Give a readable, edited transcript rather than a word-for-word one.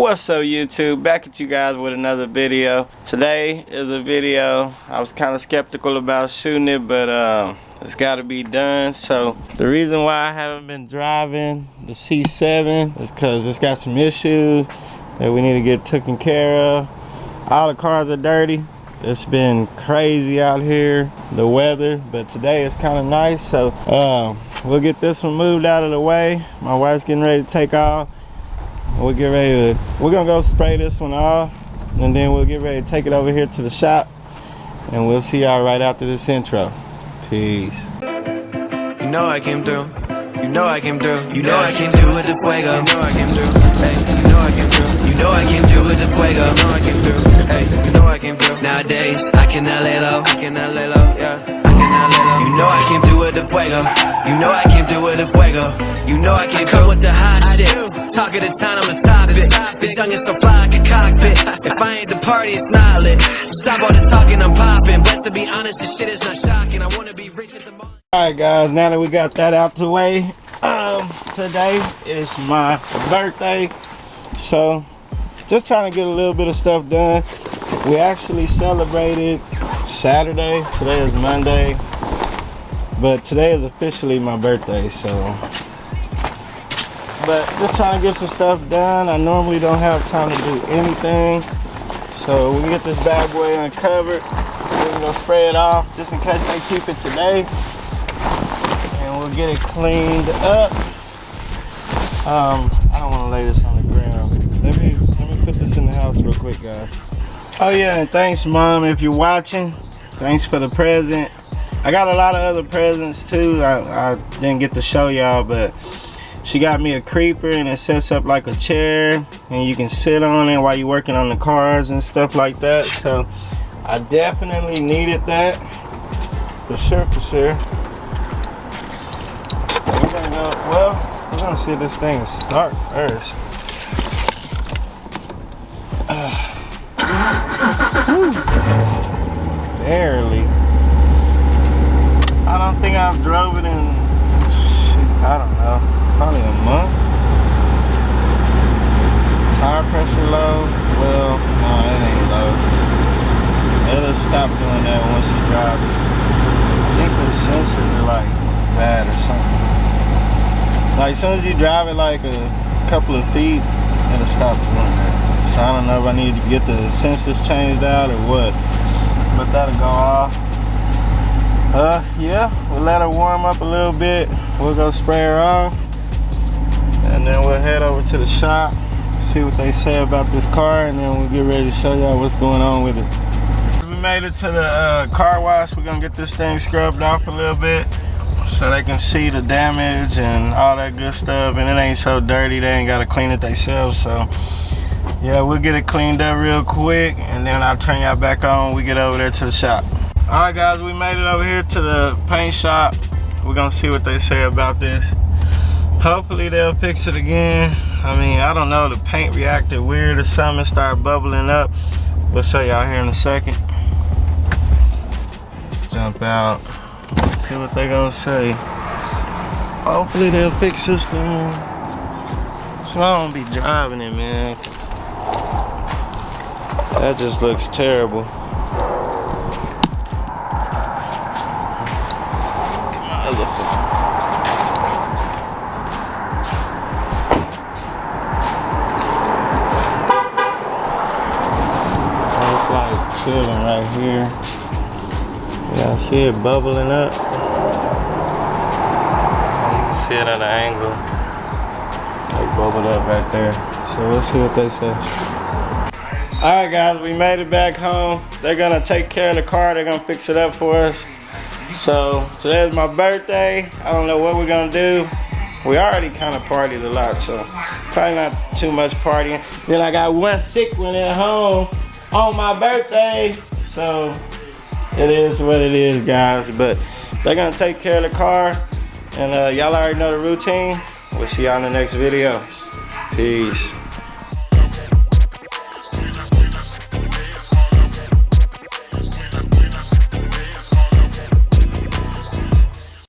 What's up, YouTube? Back at you guys with another video. Today is a video I was kind of skeptical about shooting it, but it's got to be done. So the reason why I haven't been driving the C7 is because it's got some issues that we need to get taken care of. All the cars are dirty. It's been crazy out here, the weather, but today is kind of nice. So we'll get this one moved out of the way. My wife's getting ready to take off. We'll get ready to, we're gonna go spray this one off, and then we'll get ready to take it over here to the shop, and we'll see y'all right after this intro. Peace. You know I came through. You know I came through. You know I came through with the fuego. You know I came through. Hey, you know I came through. You know I came through with the fuego. You know I came through. Hey, you know I came through. Nowadays I cannot lay low. I cannot lay low. Yeah, I cannot lay low. You know I came through with the fuego. You know I came through with the fuego. You know I came through with the hot shit. Talk of the town, I'm a topic. This young is so fly like a cockpit. If I ain't the party, it's not lit. Stop all the talking, I'm popping. But to be honest, this shit is not shocking. I wanna be rich at the moment. Alright guys, now that we got that out the way, today is my birthday. So just trying to get a little bit of stuff done. We actually celebrated Saturday. Today is Monday. But today is officially my birthday, so. But just trying to get some stuff done. I normally don't have time to do anything. So we get this bad boy uncovered. We're gonna spray it off just in case they keep it today. And we'll get it cleaned up. I don't wanna lay this on the ground. Let me put this in the house real quick, guys. Oh yeah, and thanks Mom if you're watching. Thanks for the present. I got a lot of other presents too. I didn't get to show y'all, but she got me a creeper, and it sets up like a chair and you can sit on it while you're working on the cars and stuff like that. So I definitely needed that for sure. So we're gonna go, well, we're gonna see if this thing is start first. Barely. I don't think I've drove it in, I don't know, probably a month. Tire pressure low? Well, no, it ain't low. It'll stop doing that once you drive it. I think the sensors are like bad or something. Like as soon as you drive it like a couple of feet, it'll stop doing that. So I don't know if I need to get the sensors changed out or what, but that'll go off. Yeah, we'll let her warm up a little bit. We'll go spray her off, and then we'll head over to the shop, see what they say about this car, and then we'll get ready to show y'all what's going on with it. We made it to the car wash. We're gonna get this thing scrubbed off a little bit so they can see the damage and all that good stuff, and it ain't so dirty they ain't gotta clean it themselves. So yeah, we'll get it cleaned up real quick, and then I'll turn y'all back on when we get over there to the shop. Alright guys, we made it over here to the paint shop. We're gonna see what they say about this. Hopefully they'll fix it again. I mean, I don't know, the paint reacted weird or something, it started bubbling up. We'll show y'all here in a second. Let's jump out. Let's see what they're gonna say. Hopefully they'll fix this thing. So I don't be driving it, man. That just looks terrible. Chilling right here. Yeah, I see it bubbling up. You can see it at an angle. Like bubbled up right there. So we'll see what they say. Alright guys, we made it back home. They're gonna take care of the car. They're gonna fix it up for us. So today's my birthday. I don't know what we're gonna do. We already kind of partied a lot, so probably not too much partying. Then I got one sick one at home on my birthday, so it is what it is, guys. But they're gonna take care of the car, and y'all already know the routine. We'll see y'all in the next video. Peace.